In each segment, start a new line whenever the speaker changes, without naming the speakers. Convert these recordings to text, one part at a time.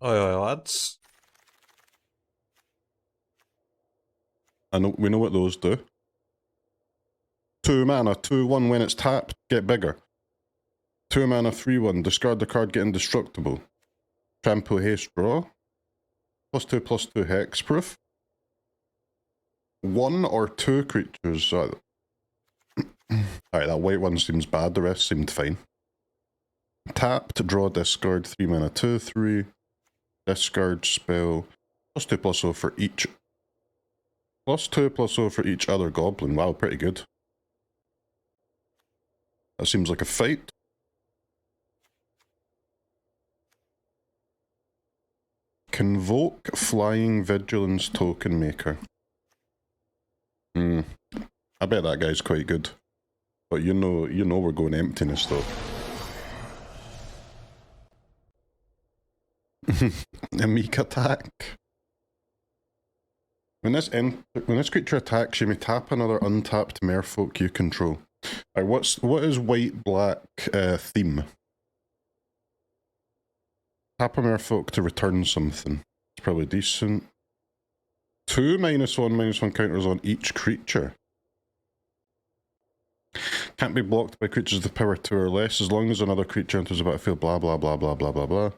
Oi, oi, lads.
We know what those do. 2 mana, 2/1 when it's tapped, get bigger. 2 mana, 3/1, discard the card, get indestructible. Trample, haste, draw. +2/+2 hexproof. 1 or 2 creatures. Alright, that white one seems bad, the rest seemed fine. Tapped, draw, discard, 3 mana, 2/3. Discard spell. +2/+0 for each. +2/+0 for each other goblin. Wow, pretty good. That seems like a fight. Convoke Flying Vigilance Token Maker. I bet that guy's quite good. But you know we're going Emptiness though. A meek attack. When this creature attacks, you may tap another untapped merfolk you control. What is white-black theme? Tap a merfolk to return something. It's probably decent. 2 -1/-1 counters on each creature. Can't be blocked by creatures with power 2 or less as long as another creature enters the battlefield. Blah blah blah blah blah blah blah.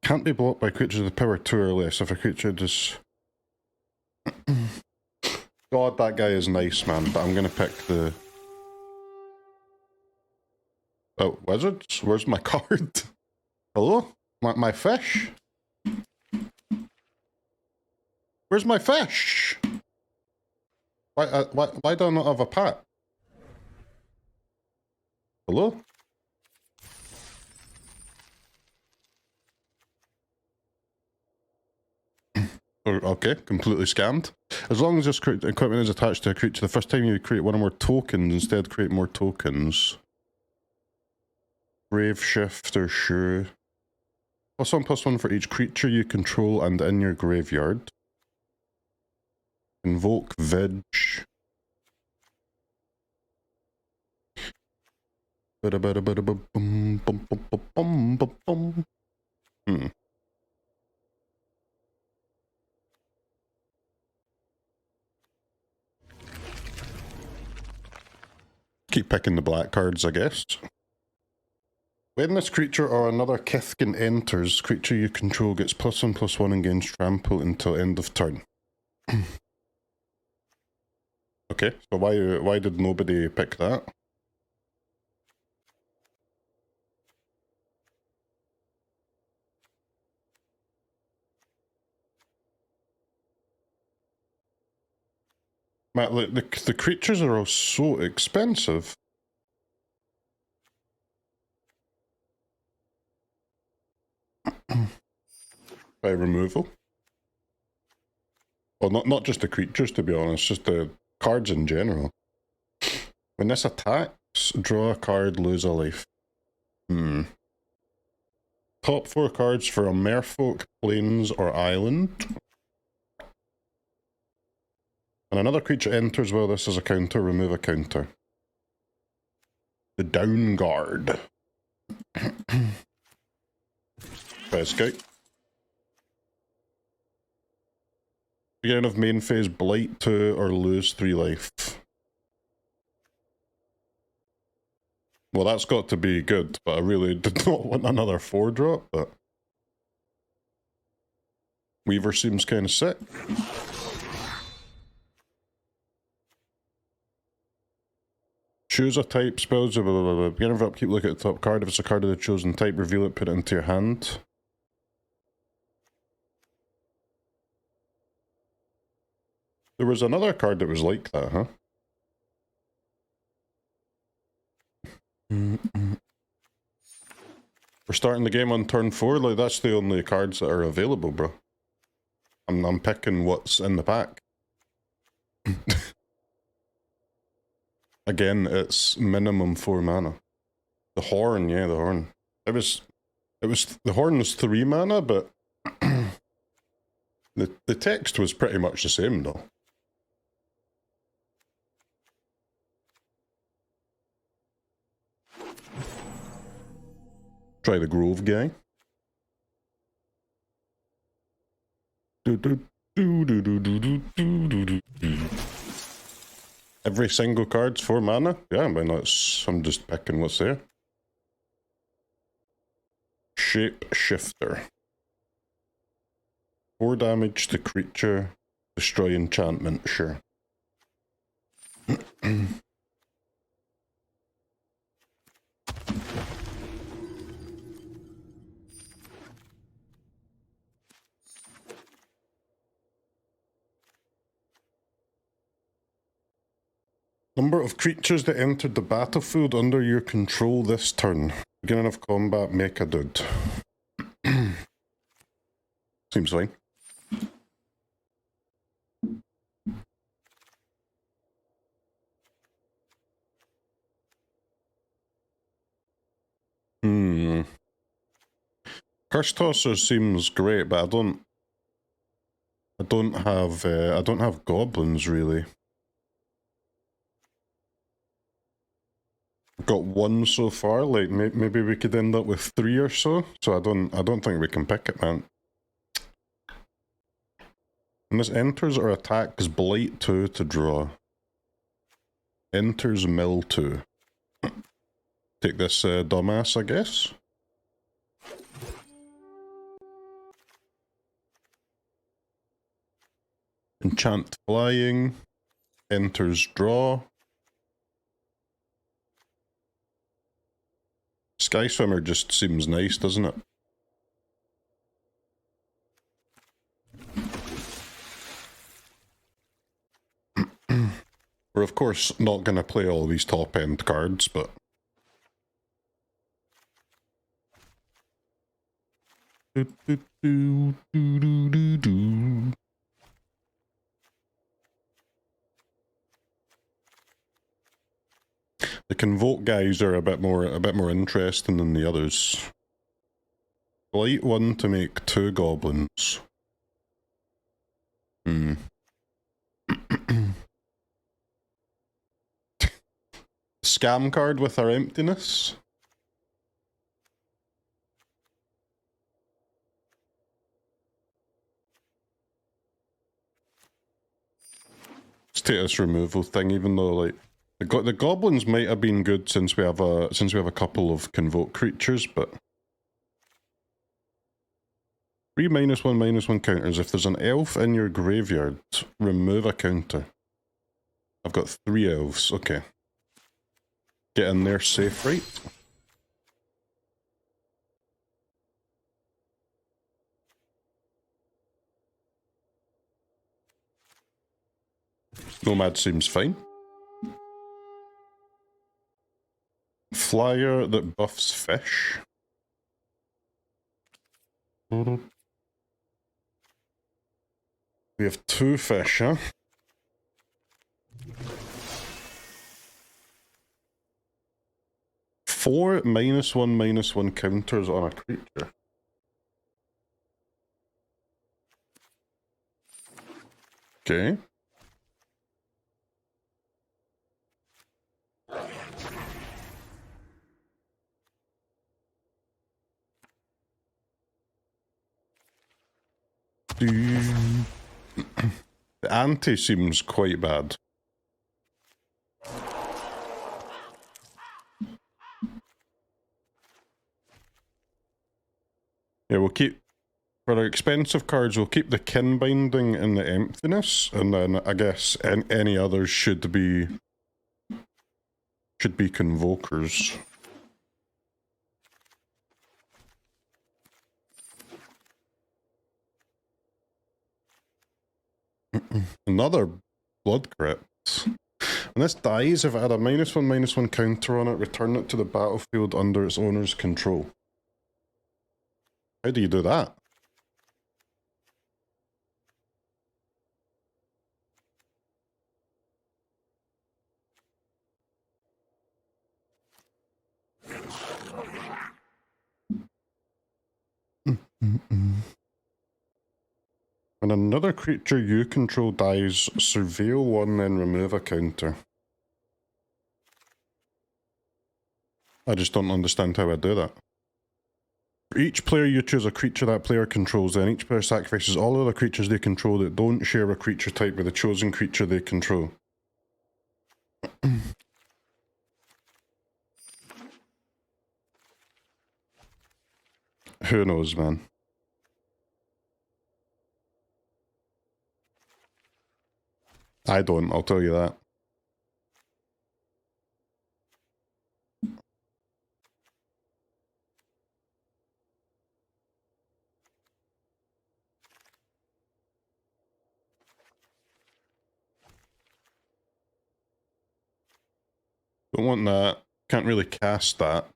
Can't be blocked by creatures with power 2 or less. If a creature just... God, that guy is nice, man, but I'm gonna pick the... Oh, wizards? Where's my card? Hello? My fish? Where's my fish? Why do I not have a pack? Hello? Okay, completely scammed. As long as this equipment is attached to a creature, the first time you create one or more tokens, instead create more tokens. Graveshifter, sure. +1/+1 for each creature you control and in your graveyard. Invoke Vig. Keep picking the black cards, I guess. When this creature or another Kithkin enters, creature you control gets +1/+1 against trample until end of turn. Okay, so why did nobody pick that? Matt, look, the creatures are all so expensive. By removal. Well, not just the creatures, to be honest, just the cards in general. When this attacks, draw a card, lose a life. Top 4 cards for a merfolk, plains, or island. When another creature enters while this is a counter, remove a counter. The Dounguard. Try Scout. Beginning of main phase, blight 2 or lose 3 life. Well, that's got to be good, but I really did not want another 4-drop, but... Weaver seems kind of sick. Choose a type, spells, blah, blah, blah, blah. Beginning of upkeep, look at the top card. If it's a card of the chosen type, reveal it, put it into your hand. There was another card that was like that, huh? We're starting the game on turn 4, like that's the only cards that are available, bro. I'm picking what's in the pack. Again, it's minimum 4 mana. The Horn, yeah, the Horn. The Horn was 3 mana, but The text was pretty much the same though. Try the Grove Gang. Every single card's 4 mana? Yeah, why not? I'm just picking what's there. Shapeshifter. 4 damage to creature, destroy enchantment, sure. Number of creatures that entered the battlefield under your control this turn. Beginning of combat, make a dude. Seems fine. Curse Tosser seems great, but I don't have goblins really. I've got 1 so far. Like maybe we could end up with 3 or so. So I don't think we can pick it, man. And this enters or attacks Blight 2 to draw. Enters Mill 2. Take this dumbass, I guess. Enchant Flying. Enters Draw. Skyswimmer just seems nice, doesn't it? We're of course not going to play all these top end cards, but... The Convoke guys are a bit more interesting than the others. Blight 1 to make 2 goblins. Scam card with our Emptiness. Status removal thing, even though like the goblins might have been good since we have a couple of Convoke creatures, but 3 -1/-1 counters. If there's an elf in your graveyard, remove a counter. I've got 3 elves. Okay. Get in there safe, right? Nomad seems fine. Flyer that buffs fish. We have 2 fish, huh? Four -1/-1 counters on a creature. Okay. The ante seems quite bad. Yeah, we'll keep, for our expensive cards, we'll keep the Kinbinding and the Emptiness, and then I guess any others should be Convokers. Another Blood Crypt. When this dies, if it had a -1/-1 counter on it, return it to the battlefield under its owner's control. How do you do that? When When another creature you control dies, surveil one, then remove a counter. I just don't understand how I do that. For each player you choose a creature that player controls, then each player sacrifices all other creatures they control that don't share a creature type with the chosen creature they control. Who knows, man? I don't, I'll tell you that. Don't want that. Can't really cast that.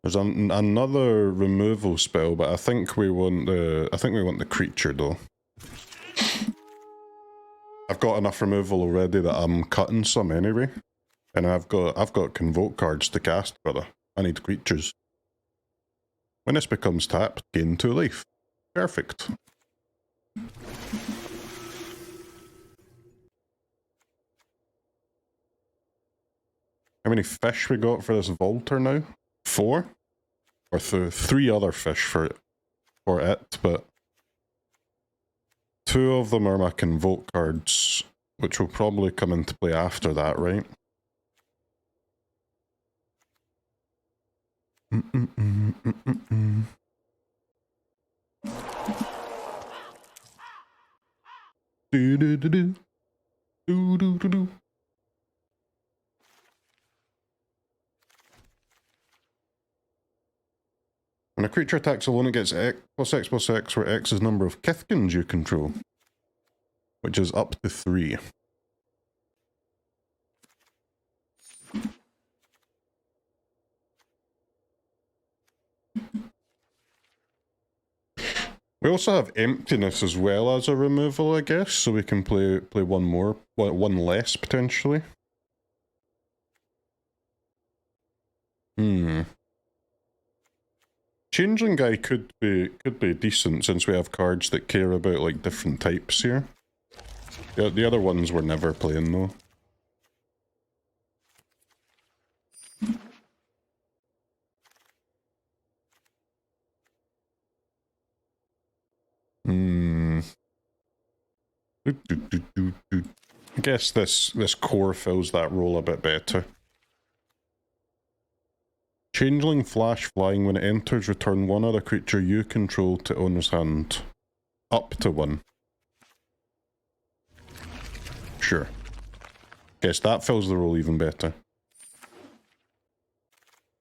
There's another removal spell, but I think we want the creature though. I've got enough removal already that I'm cutting some anyway, and I've got convoke cards to cast, brother. I need creatures. When this becomes tapped, gain 2 life. Perfect. How many fish we got for this Vaulter now? 4? Or 3 other fish for it, but 2 of them are my convoke cards, which will probably come into play after that, right? Do do do do do do do do. When a creature attacks alone, it gets X+X+X, where X is the number of Kithkins you control, which is up to 3. We also have Emptiness as well as a removal, I guess, so we can play one less potentially. Changeling Guy could be decent since we have cards that care about like different types here. The other ones we're never playing though. I guess this core fills that role a bit better. Changeling Flash Flying. When it enters, return one other creature you control to owner's hand. Up to 1. Sure. Guess that fills the role even better.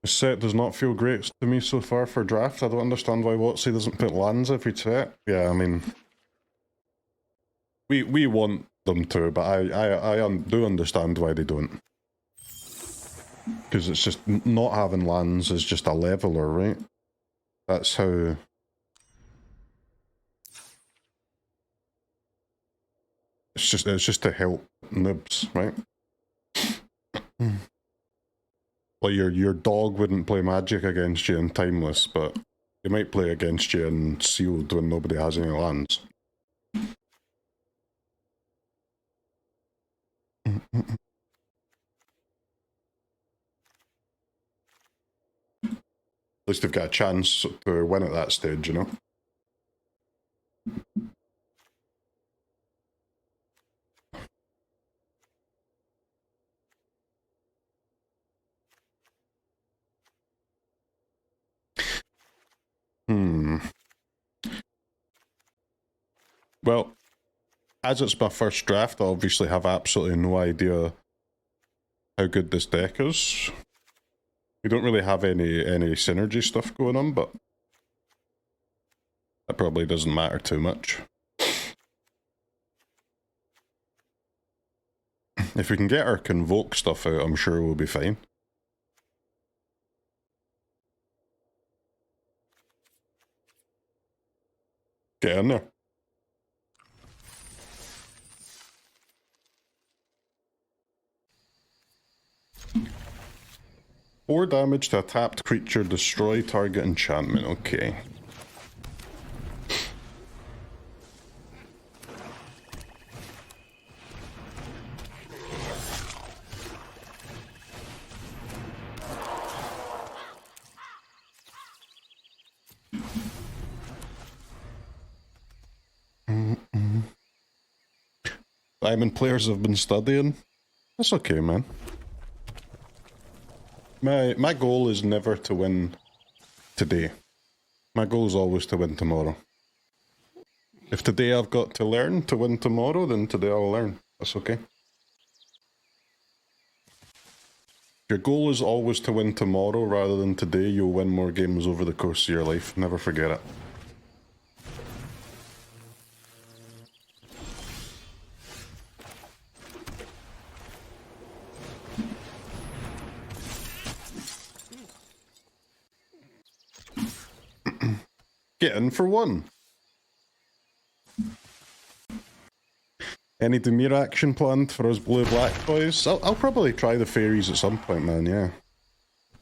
The set does not feel great to me so far for draft. I don't understand why WotC doesn't put lands every set. Yeah, I mean... We want them to, but I do understand why they don't. Because it's just, not having lands is just a leveler, right? That's how... It's just to help noobs, right? Like your dog wouldn't play Magic against you in Timeless, but they might play against you in Sealed when nobody has any lands. At least they've got a chance to win at that stage, you know? Well, as it's my first draft, I obviously have absolutely no idea how good this deck is. We don't really have any synergy stuff going on, but that probably doesn't matter too much. If we can get our Convoke stuff out, I'm sure we'll be fine. Get in there. Four damage to a tapped creature, destroy target enchantment. Okay. Diamond players have been studying. That's okay, man. My goal is never to win today. My goal is always to win tomorrow. If today I've got to learn to win tomorrow, then today I'll learn. That's okay. If your goal is always to win tomorrow rather than today, you'll win more games over the course of your life. Never forget it. Get in for one. Any Dimir action planned for us blue-black boys? I'll probably try the fairies at some point, man, yeah.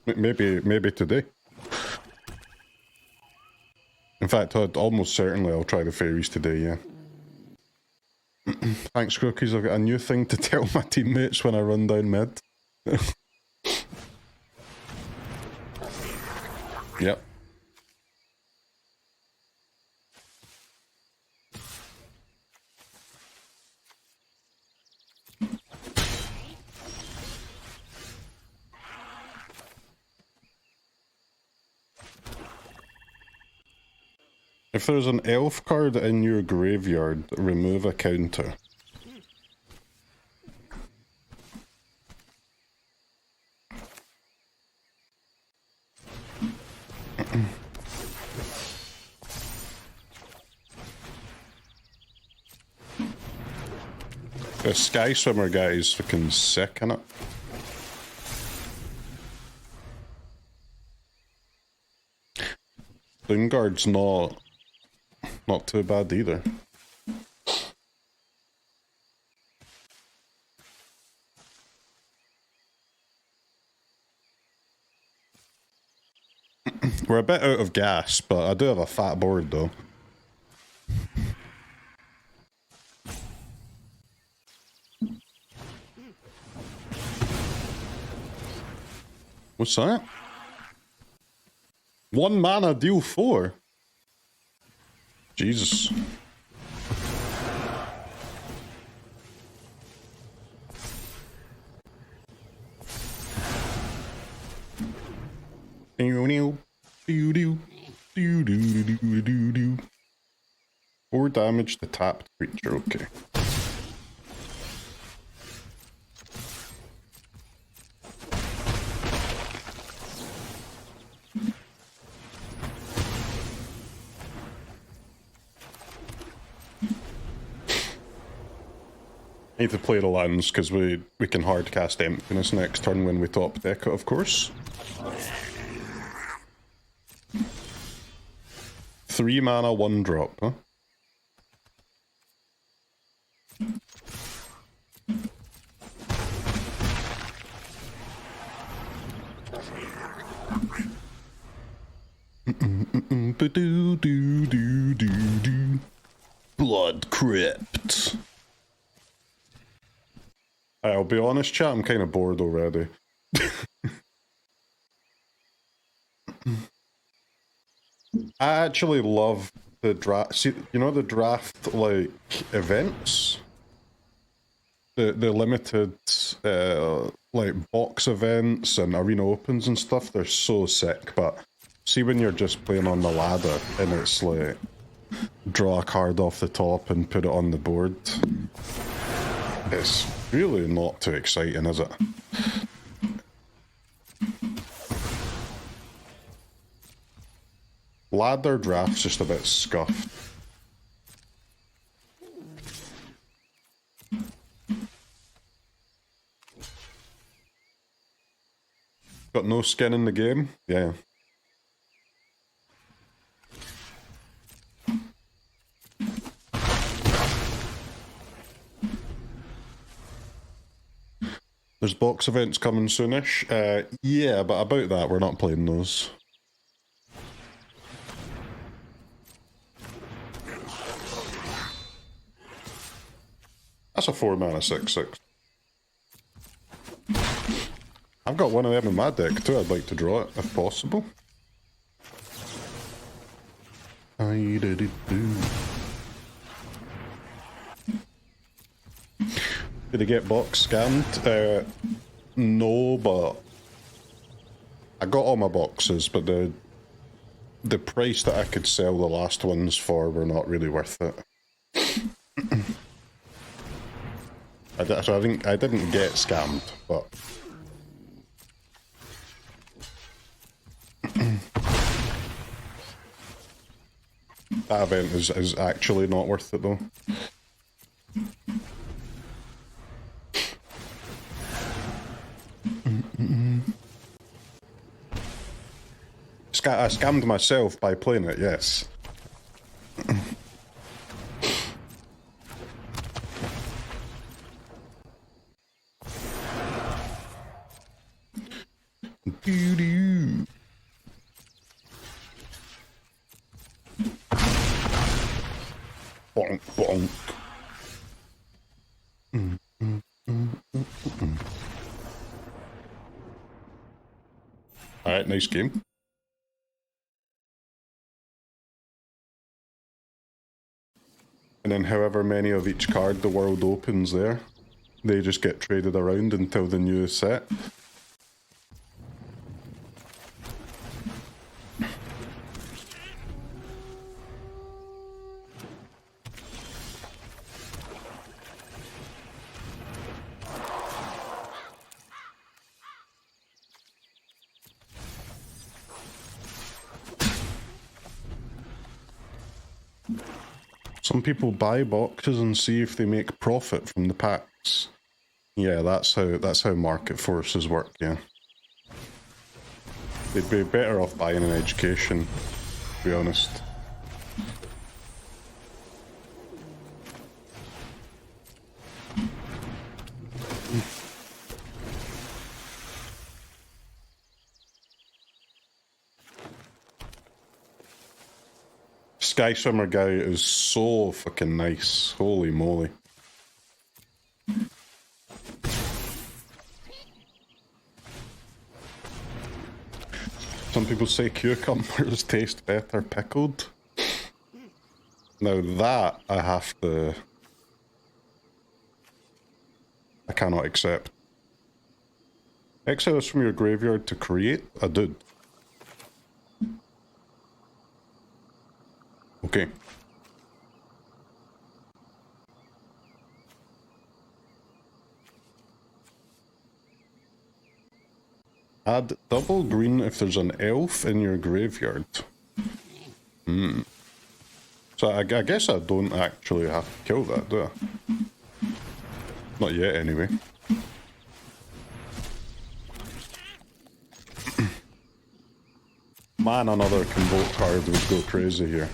Maybe today. In fact, almost certainly I'll try the fairies today, yeah. Thanks, Crokeyz. I've got a new thing to tell my teammates when I run down mid. Yep. If there's an elf card in your graveyard, remove a counter. The Skyswimmer guy is fucking sick, innit? Dounguard's not too bad either. We're a bit out of gas, but I do have a fat board though. What's that? 1 mana, deal 4. Jesus. Four damage to tapped creature, okay. I need to play the lands because we can hard cast Emptiness next turn when we top deck it, of course. 3 mana, 1 drop, huh? Blood Crypt. I'll be honest, chat, I'm kind of bored already. I actually love the draft. See, you know the draft, like, events? The limited, like, box events and arena opens and stuff, they're so sick, but see when you're just playing on the ladder and it's like, draw a card off the top and put it on the board. It's really not too exciting, is it? Ladder draft's just a bit scuffed. Got no skin in the game? Yeah. There's box events coming soonish. Yeah, but about that, we're not playing those. That's a 4 mana 6/6. I've got one of them in my deck too. I'd like to draw it if possible. Did I get box scammed? No, but I got all my boxes, but the price that I could sell the last ones for were not really worth it. So I didn't get scammed, but that event is actually not worth it though. I scammed myself by playing it, yes. Doo-doo. Bonk, bonk. Alright, nice game. And then however many of each card the world opens there, they just get traded around until the new set. Some people buy boxes and see if they make profit from the packs. Yeah, that's how market forces work, yeah. They'd be better off buying an education, to be honest. Skyswimmer guy is so fucking nice. Holy moly. Some people say cucumbers taste better pickled. Now that I cannot accept. Exile this from your graveyard to create a dude. Okay. Add double green if there's an elf in your graveyard. So I guess I don't actually have to kill that, do I? Not yet, anyway. Man, another Convoke card would go crazy here.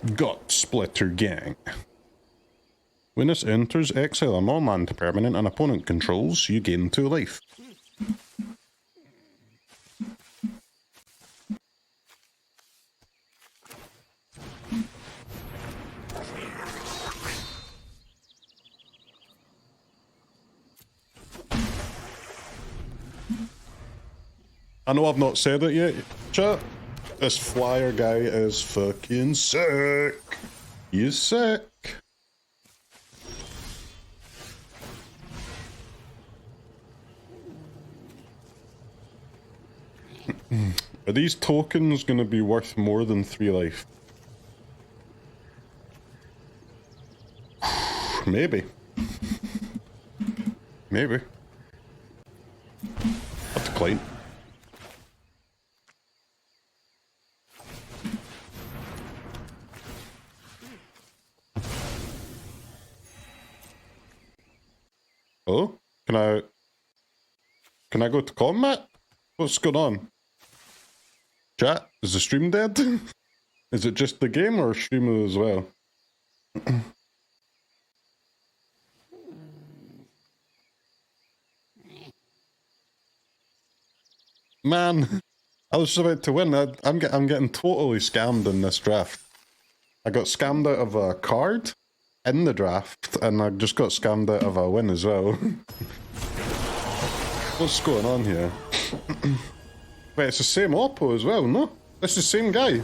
Gutsplitter Gang. When this enters, exile a non-land to permanent an opponent controls, you gain 2 life. I know I've not said it yet, chat. This flyer guy is fucking sick. He's sick. Are these tokens going to be worth more than 3 life? Maybe. Maybe. That's a claim. Oh, can I go to combat? What's going on? Chat, is the stream dead? Is it just the game or stream as well? Man, I was just about to win. I'm getting totally scammed in this draft. I got scammed out of a card in the draft, and I just got scammed out of a win as well. What's going on here? Wait, it's the same Oppo as well, no? That's the same guy.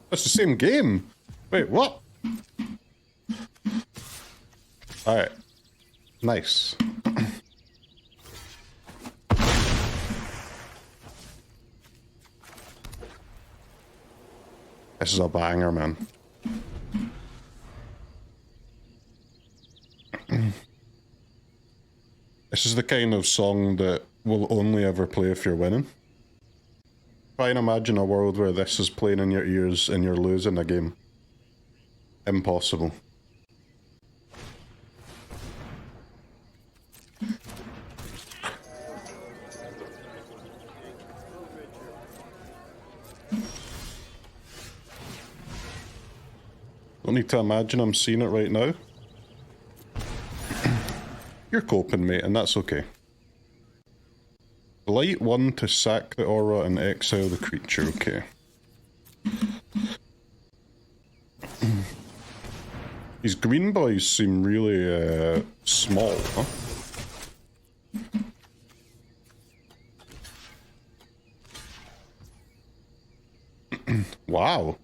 That's the same game. Wait, what? Alright. Nice. This is a banger, man. This is the kind of song that will only ever play if you're winning. Try and imagine a world where this is playing in your ears and you're losing a game. Impossible. Don't need to imagine I'm seeing it right now. You're coping, mate, and that's okay. Blight 1 to sack the aura and exile the creature, okay. These green boys seem really small, huh? Wow.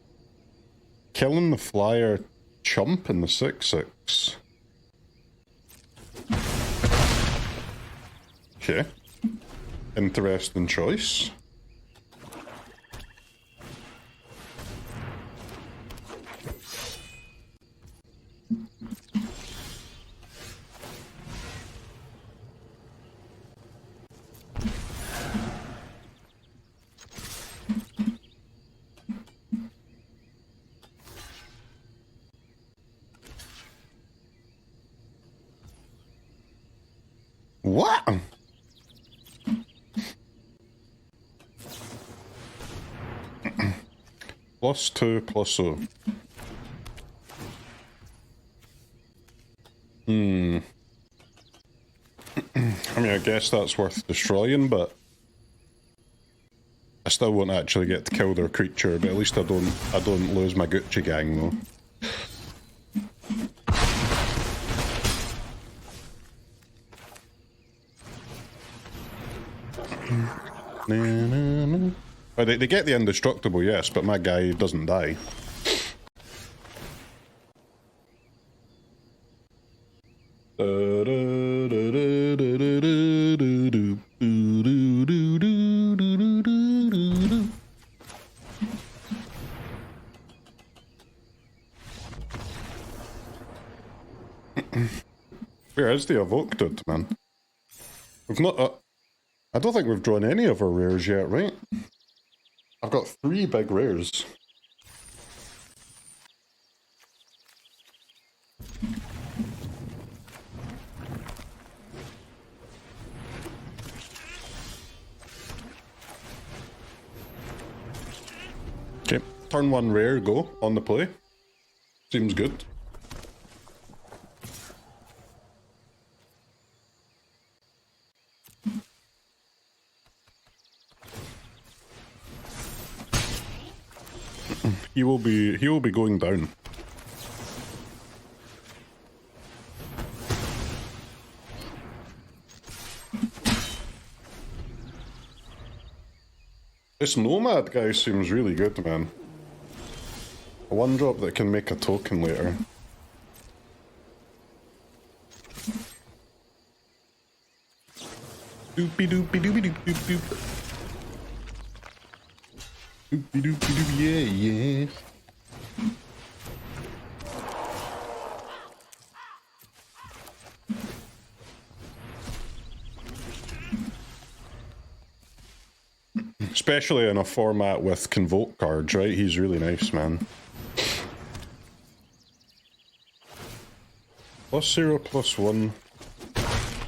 Killing the flyer chump in the 6/6. Okay. Interesting choice. What? +2, +0. I mean, I guess that's worth destroying, but I still won't actually get to kill their creature, but at least I don't lose my Gigachad Gang though. Oh, they get the indestructible, yes, but my guy doesn't die. Where is the Evoked, man? We've not... I don't think we've drawn any of our rares yet, right? I've got 3 big rares. Okay, turn 1 rare, go, on the play. Seems good. He will be going down. This Nomad guy seems really good, man. A 1-drop that can make a token later. Doopy doopy doopy doop doop doop. Doopy doopy doop, yeah, yeah. Especially in a format with Convoke cards, right? He's really nice, man. +0, +1.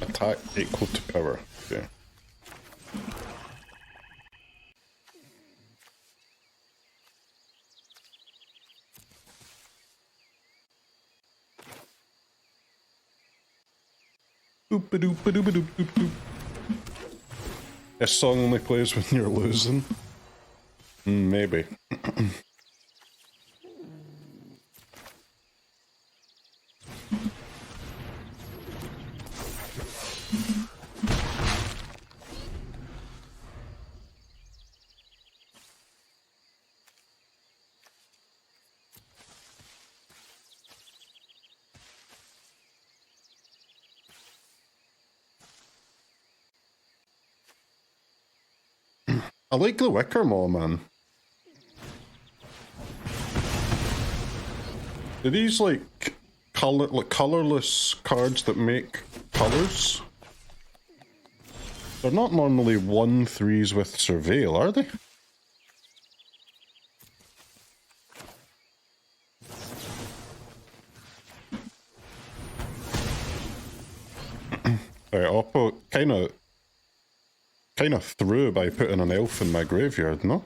Attack equal to power. Okay. Boop-a-doop-a-doop-a-doop-a-doop. This song only plays when you're losing. Maybe. I like the Wickermaw, man. Are these like colorless cards that make colors? They're not normally 1/3s with Surveil, are they? Alright, Oppo kinda threw by putting an elf in my graveyard, no?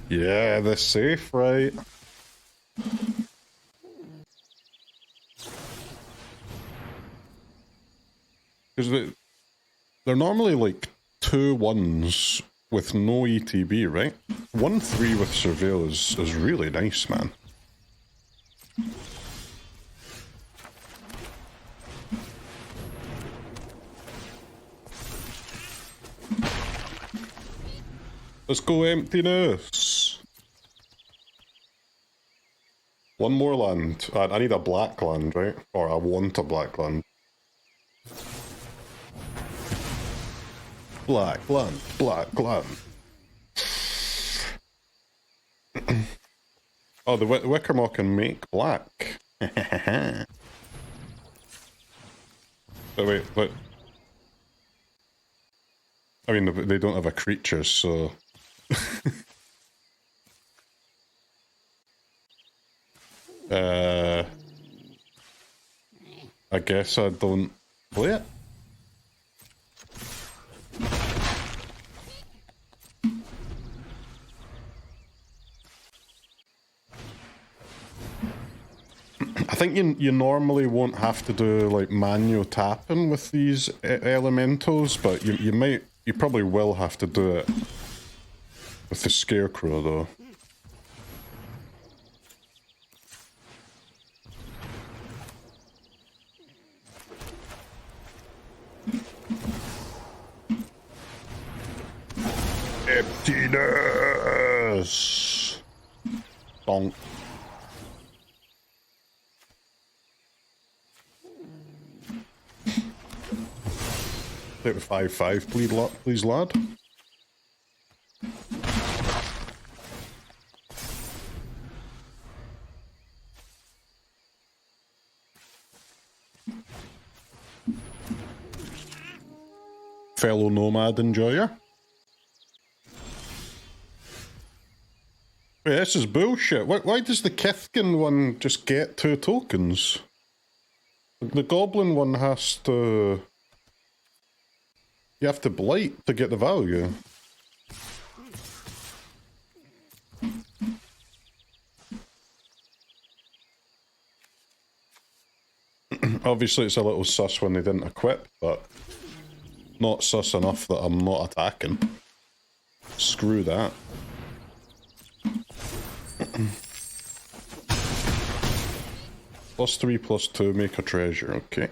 Yeah, the Safewright. Because they're normally like 2/1s with no ETB, right? 1/3 with Surveil is really nice, man. Let's go Emptiness. One more land. I need a black land, right? Or I want a black land. Black land, black land. Oh, the Wickermaw can make black. But wait, but... I mean, they don't have a creature, so... I guess I don't play it. I think you normally won't have to do like manual tapping with these elementals, but you probably will have to do it with the Scarecrow though. Emptiness! Bonk. Take the 5/5, please, lad. Fellow Nomad enjoyer. Wait, this is bullshit. Why does the Kithkin one just get 2 tokens? The Goblin one has to... You have to Blight to get the value. Obviously it's a little sus when they didn't equip, but not sus enough that I'm not attacking. Screw that. +3/+2, make a treasure, okay.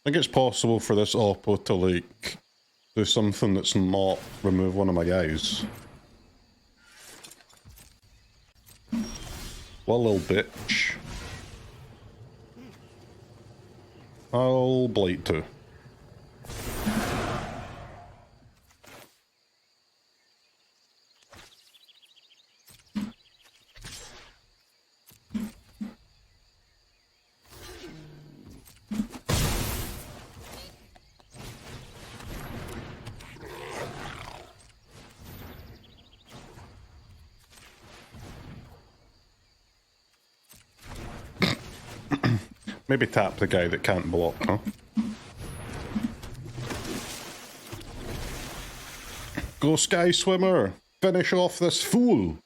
I think it's possible for this Oppo to, like, do something that's not remove one of my guys. What a little bitch. I'll Blight too. Maybe tap the guy that can't block, huh? Go Skyswimmer! Finish off this fool!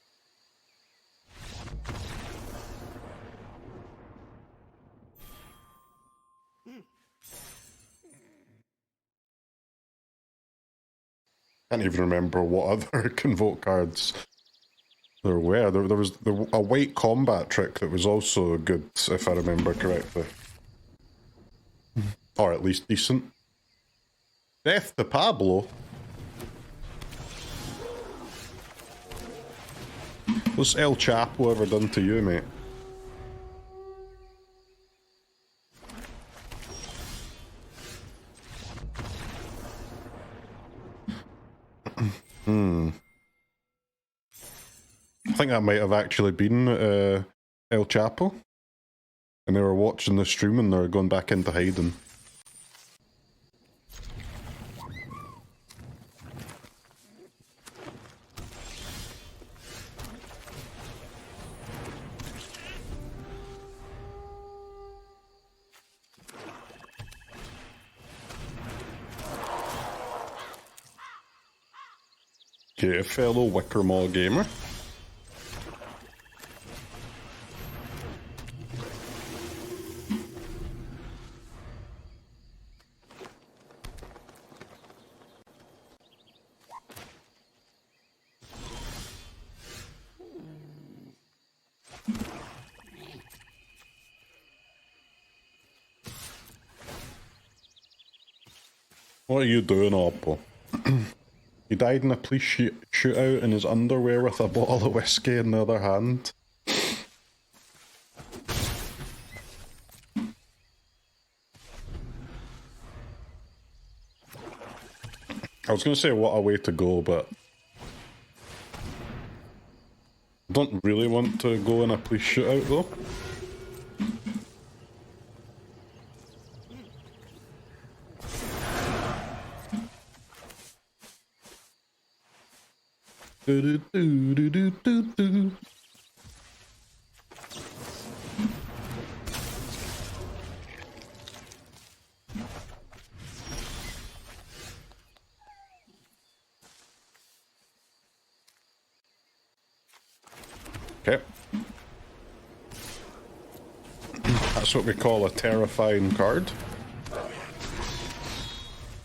Can't even remember what other Convoke cards there were. There was a white combat trick that was also good, if I remember correctly. Or at least decent. Death to Pablo. What's El Chapo ever done to you, mate? I think that might have actually been El Chapo. And they were watching the stream and they were going back into hiding. Okay, fellow Wickermaw gamer. What are you doing, Oppo? He died in a police shootout in his underwear with a bottle of whiskey in the other hand. I was going to say what a way to go, but I don't really want to go in a police shootout though. Do, do, do, do, do, do. Okay. That's what we call a terrifying card.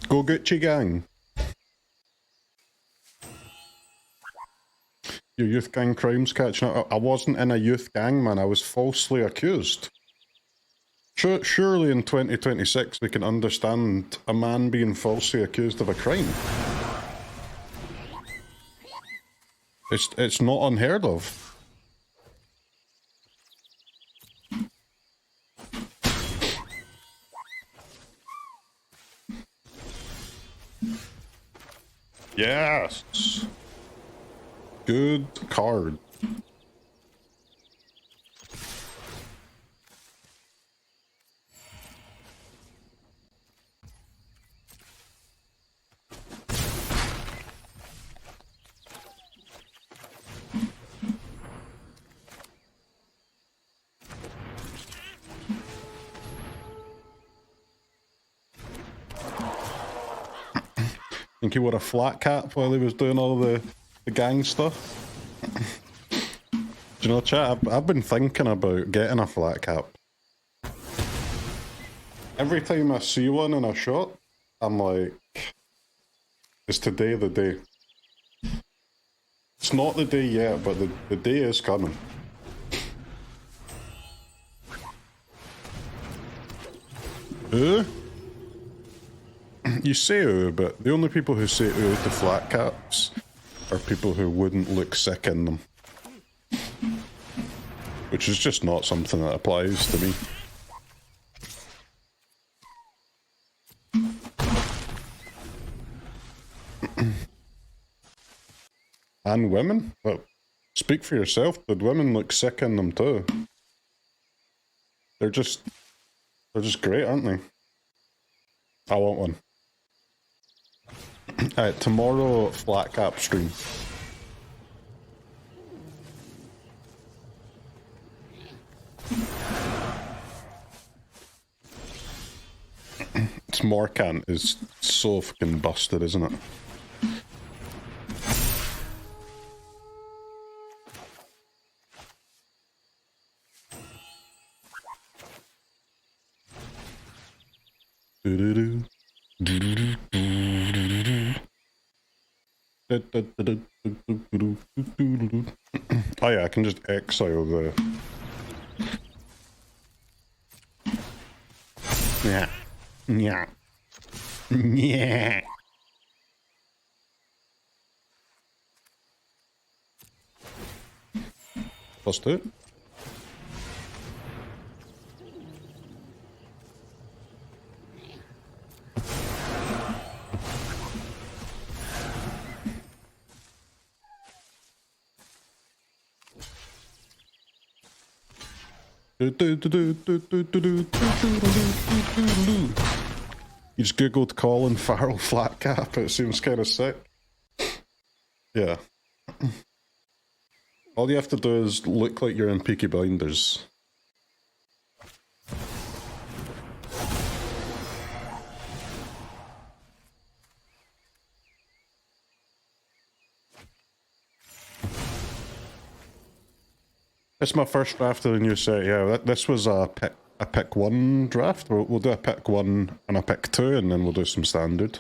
Go Gigachad Gang. Your youth gang crimes catching up. I wasn't in a youth gang, man. I was falsely accused. Surely in 2026 we can understand a man being falsely accused of a crime. It's not unheard of. Yes. Good card. Think he wore a flat cap while he was doing all the gang stuff? Do you know, chat, I've been thinking about getting a flat cap. Every time I see one in a shop, I'm like, is today the day? It's not the day yet, but the day is coming. You say ooh, but the only people who say ooh to flat caps are people who wouldn't look sick in them. Which is just not something that applies to me. And women? Well, speak for yourself, did women look sick in them too? They're just great, aren't they? I want one. Alright, tomorrow flat cap stream. This Morcant is so fucking busted, isn't it? Oh yeah, I can just exile the... Yeah. Yeah. Yeah. +2. You just googled Colin Farrell flat cap, it seems kind of sick. Yeah. All you have to do is look like you're in Peaky Blinders. It's my first draft of the new set, yeah. This was a pick 1 draft. We'll do a pick 1 and a pick 2, and then we'll do some standard.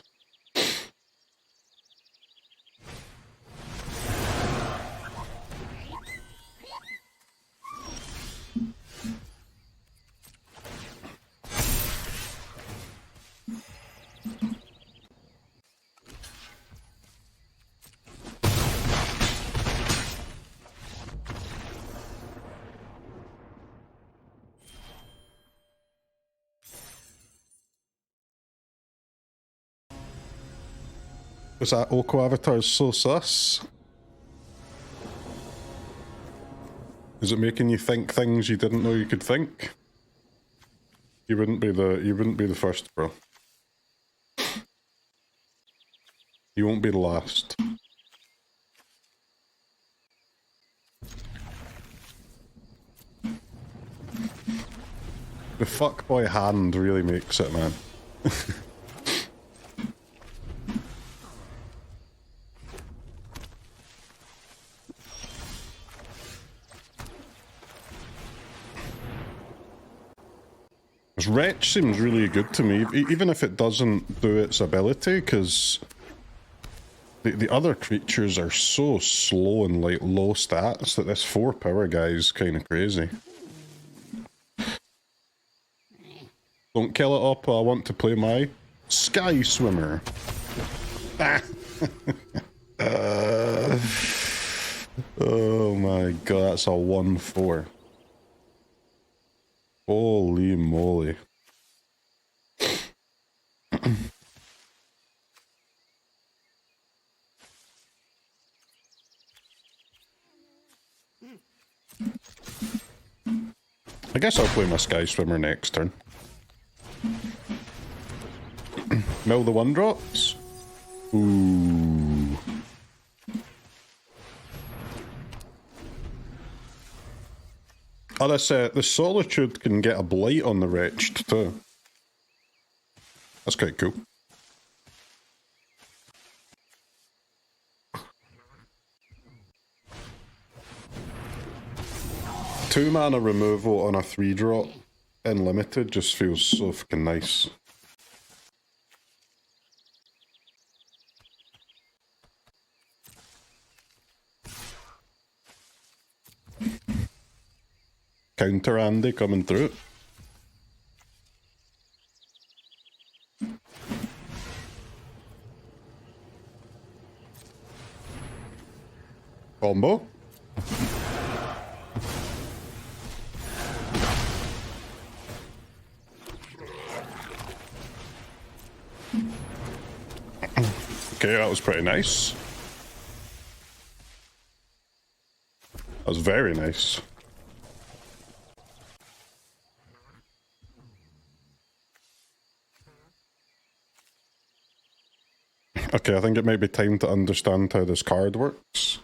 Was that Oko avatar so sus? Is it making you think things you didn't know you could think? You wouldn't be the first, bro. You won't be the last. The fuckboy hand really makes it, man. Wretch seems really good to me, even if it doesn't do its ability, because the other creatures are so slow and like low stats that this 4 power guy is kind of crazy. Don't kill it up, I want to play my Skyswimmer. Ah. Oh my god, that's a 1/4. Holy moly. I guess I'll play my Skyswimmer next turn. Mill the 1-drops? Ooh. Oh, the Solitude can get a Blight on the Retched too. That's quite cool. Two mana removal on a 3-drop in limited just feels so fucking nice. Counter Andy coming through. Combo. Okay, that was pretty nice. That was very nice. Okay, I think it might be time to understand how this card works.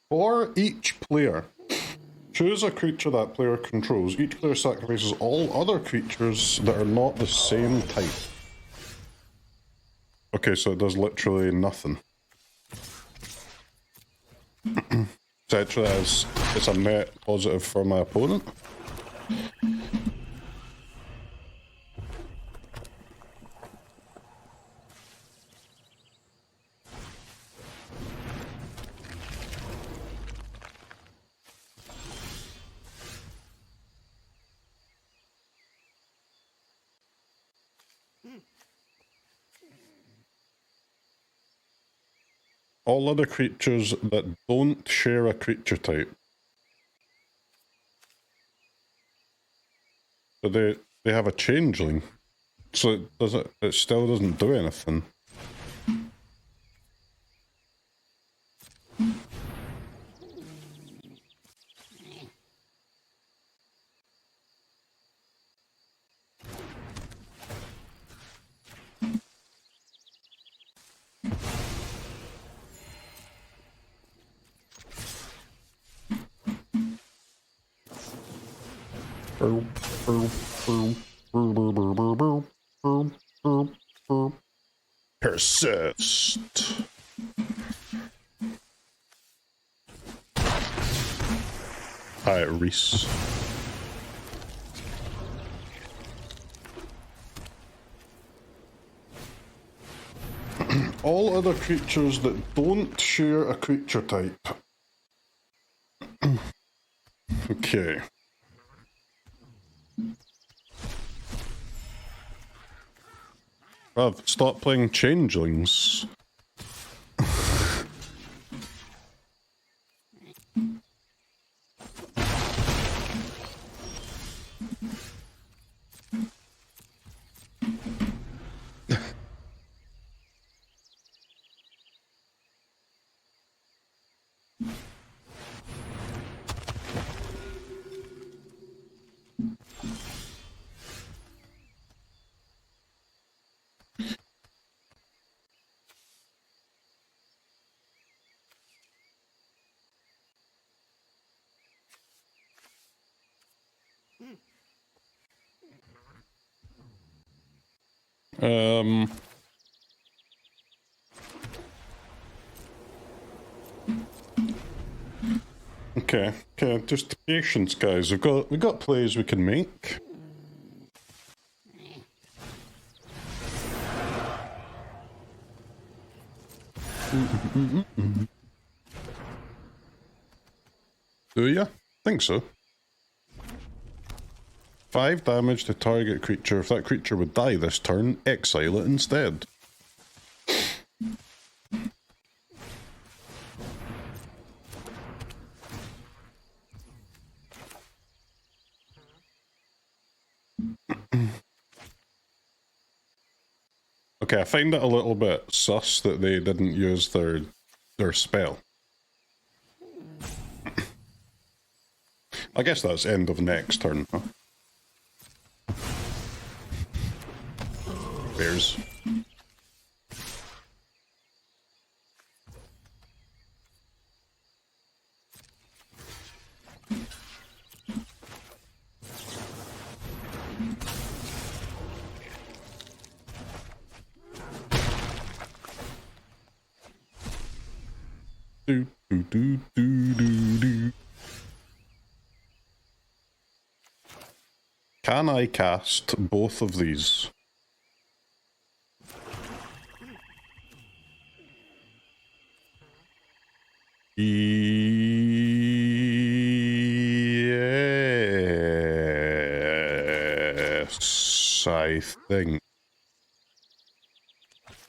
For each player, choose a creature that player controls. Each player sacrifices all other creatures that are not the same type. Okay, so it does literally nothing. Etc. It's a net positive for my opponent. all other creatures that don't share a creature type. So they have a changeling. So it still doesn't do anything. Persist. Alright, Reese. All other creatures that don't share a creature type. Okay. I've stopped playing changelings. Okay, just patience, guys. We've got plays we can make. Do ya? Think so. 5 damage to target creature. If that creature would die this turn, exile it instead. Okay, I find it a little bit sus that they didn't use their spell. I guess that's end of next turn, huh? Bears. Do, do, do, do, do, do. Can I cast both of these? Yes, I think.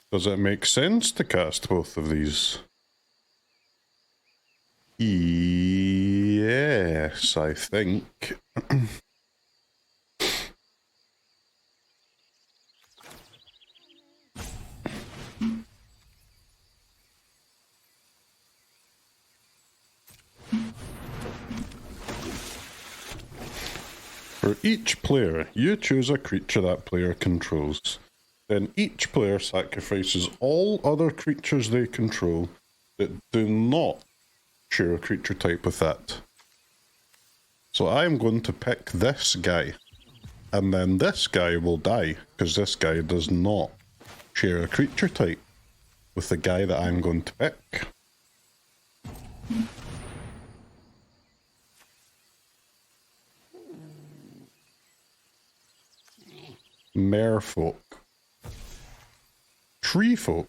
Does it make sense to cast both of these? Yes, I think. For each player, you choose a creature that player controls. Then each player sacrifices all other creatures they control that do not share a creature type with that. So I'm going to pick this guy. And then this guy will die, because this guy does not share a creature type with the guy that I'm going to pick. Merfolk. Treefolk.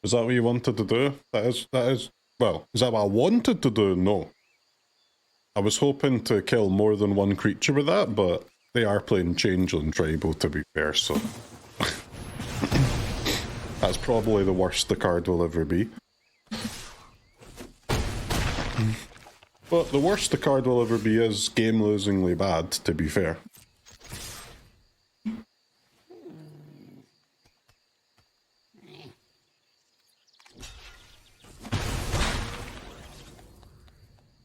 Is that what you wanted to do? That is, well, is that what I wanted to do? No. I was hoping to kill more than one creature with that, but they are playing Changeling Tribal, to be fair, so... That's probably the worst the card will ever be. But the worst the card will ever be is game-losingly bad, to be fair.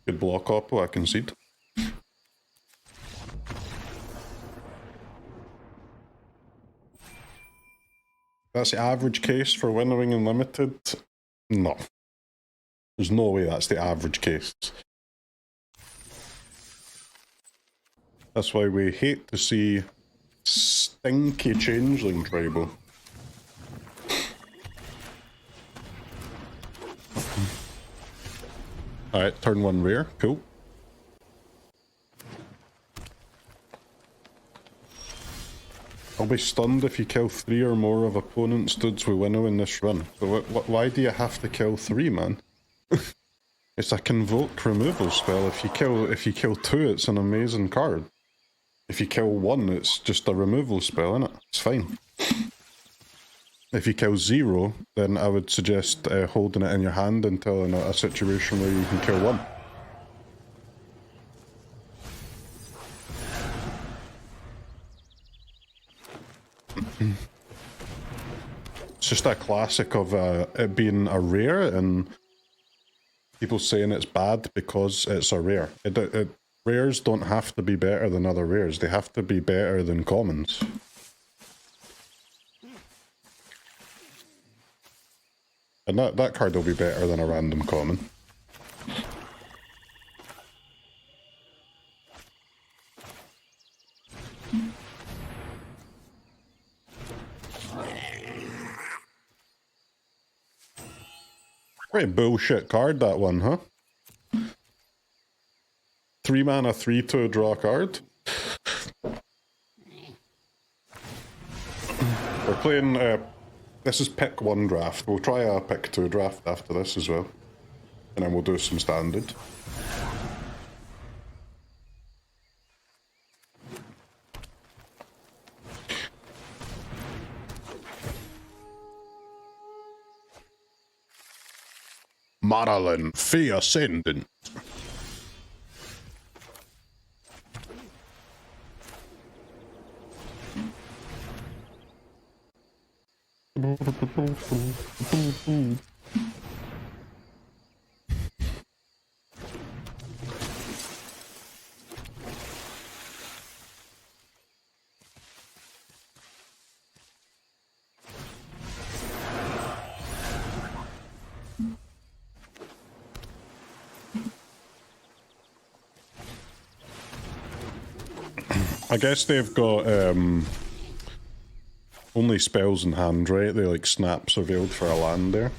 Good block oppo, I concede. That's the average case for Winnowing and Limited? No. There's no way that's the average case. That's why we hate to see stinky Changeling Tribal. Alright, turn one rare, cool. I'll be stunned if you kill 3 or more of opponent's dudes with Winnow in this run. So why do you have to kill 3, man? It's a convoke removal spell. If you kill 2, it's an amazing card. If you kill 1, it's just a removal spell, innit? It's fine. If you kill 0, then I would suggest holding it in your hand until in a situation where you can kill 1. It's just a classic of it being a rare and people saying it's bad because it's a rare. Rares don't have to be better than other rares, they have to be better than commons. And that card will be better than a random common. Pretty bullshit card, that one, huh? 3 mana, 3/2 draw card. We're playing, this is pick 1 draft. We'll try a pick 2 draft after this as well. And then we'll do some standard. Madeline, Fee Ascendant. I guess they've got only spells in hand, right? They like snap surveilled for a land there.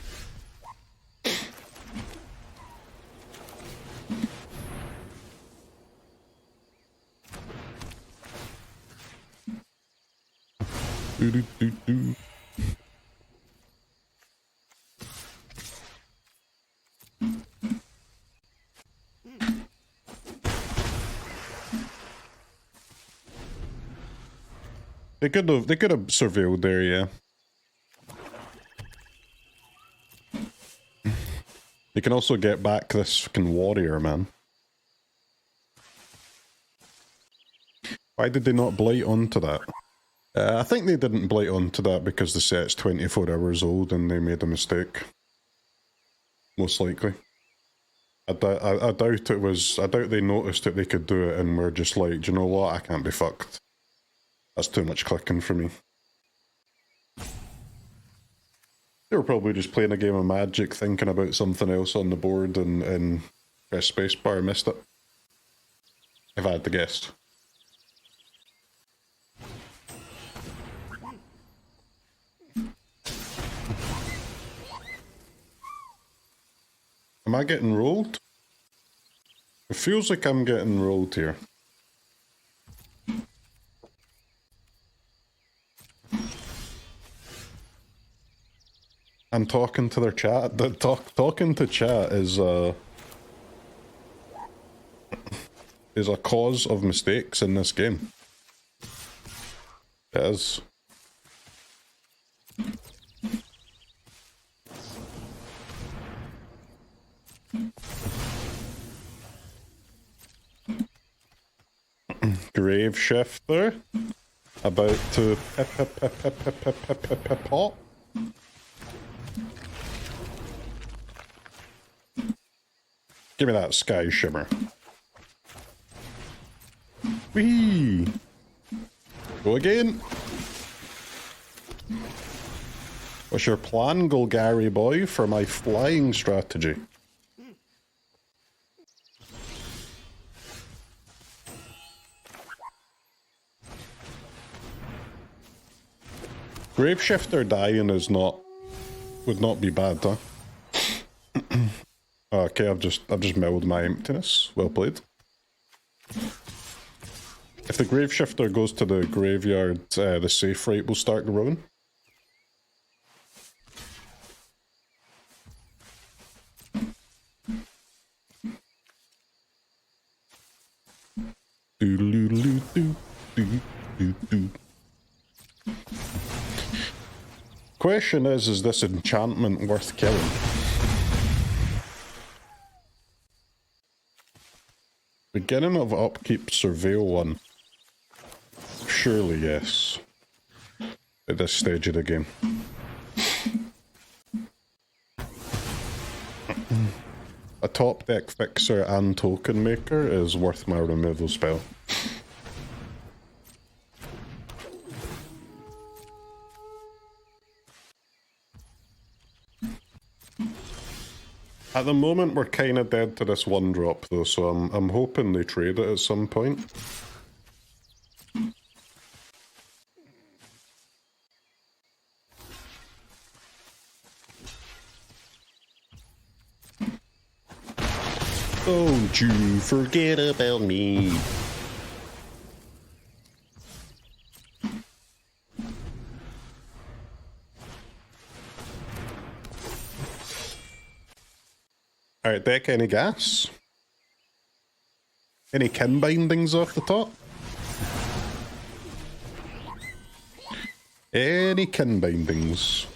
Do. They could have surveilled there, yeah. You can also get back this fucking warrior, man. Why did they not blight onto that? I think they didn't blight onto that because the set's 24 hours old and they made a mistake. Most likely. I doubt it was... I doubt they noticed that they could do it and were just like, do you know what? I can't be fucked. That's too much clicking for me. They were probably just playing a game of Magic, thinking about something else on the board and press spacebar and missed it. If I had to guess. Am I getting rolled? It feels like I'm getting rolled here. I'm talking to their chat. Talking to chat is a cause of mistakes in this game. It is. Graveshifter about to pop. Give me that sky shimmer. Whee! Go again. What's your plan, Golgari boy, for my flying strategy? Graveshifter dying would not be bad, huh? Okay, I've just milled my emptiness. Well played. If the Graveshifter goes to the graveyard, the Safewright will start to ruin. Question is this enchantment worth killing? Beginning of upkeep surveil 1. Surely yes. At this stage of the game. A top deck fixer and token maker is worth my removal spell. At the moment, we're kind of dead to this 1-drop though, so I'm hoping they trade it at some point. Don't you forget about me. Alright, deck any gas? Any Kinbindings off the top? Any Kinbindings?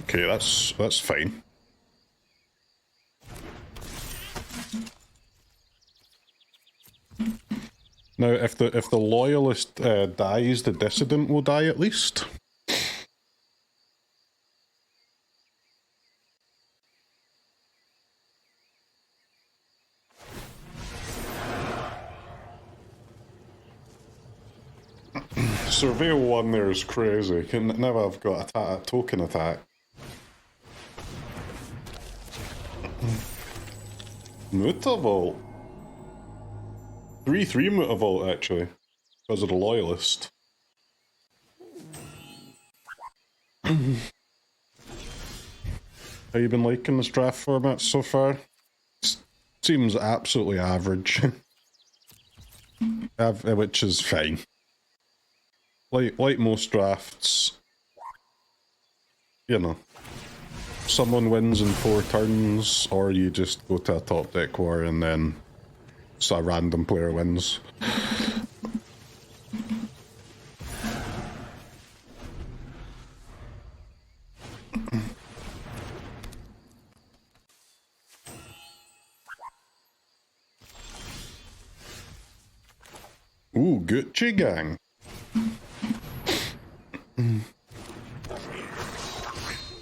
Okay, that's fine. Now, if the loyalist dies, the dissident will die at least. Surveil 1 there is crazy. Now I've got a token attack. Mutavault. 3/3 Mutavault actually, because of the loyalist. How you been liking this draft format so far? Seems absolutely average. Which is fine. Like most drafts, you know, someone wins in 4 turns, or you just go to a top deck war and then a random player wins. Ooh, Gigachad Gang.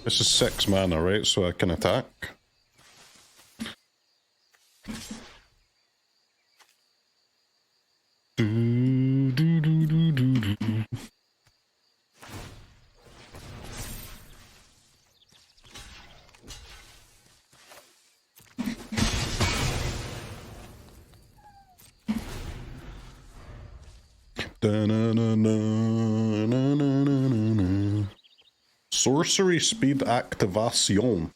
This is 6 mana, right? So I can attack. Sorcery speed activation.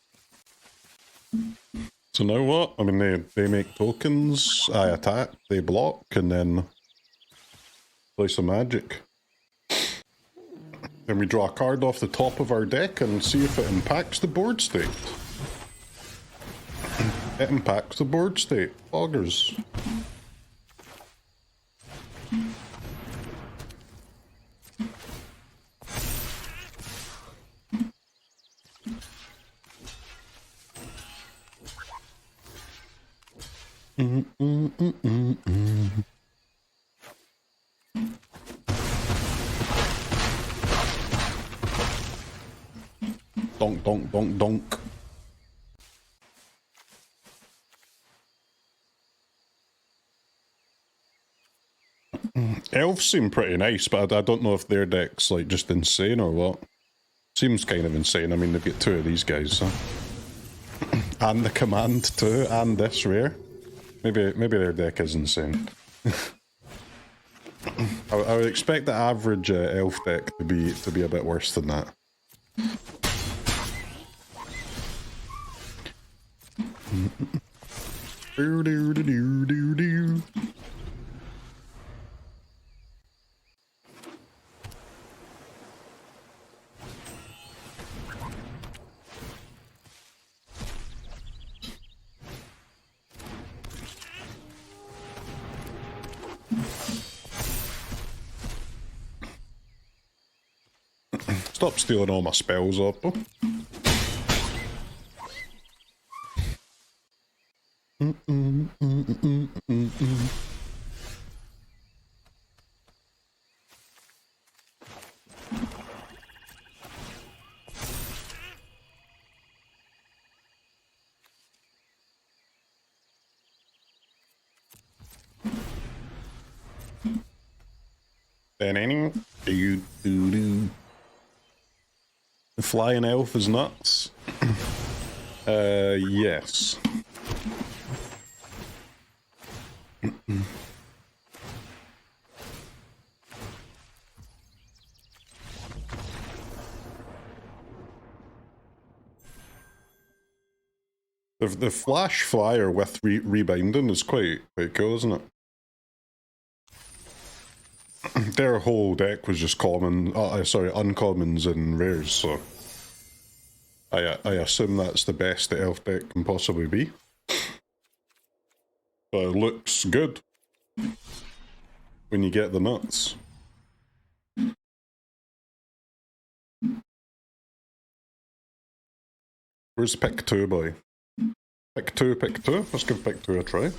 So now what? I mean, they make tokens, I attack, they block, and then Play some Magic. Then we draw a card off the top of our deck and see if it impacts the board state. It impacts the board state. Augers. Donk, donk, donk, donk. Elves seem pretty nice, but I don't know if their deck's like just insane or what. Seems kind of insane. I mean, they've got two of these guys, so. And the command too, and this rare. Maybe their deck is insane. I would expect the average elf deck to be a bit worse than that. Do do do do do do. Stop stealing all my spells up. The flying elf is nuts. Yes. The flash flyer with rebinding is quite cool, isn't it? Their whole deck was just uncommons and rares, so I assume that's the best the elf deck can possibly be. But it looks good when you get the nuts. Where's pick 2, boy? Pick 2, pick 2. Let's give pick 2 a try.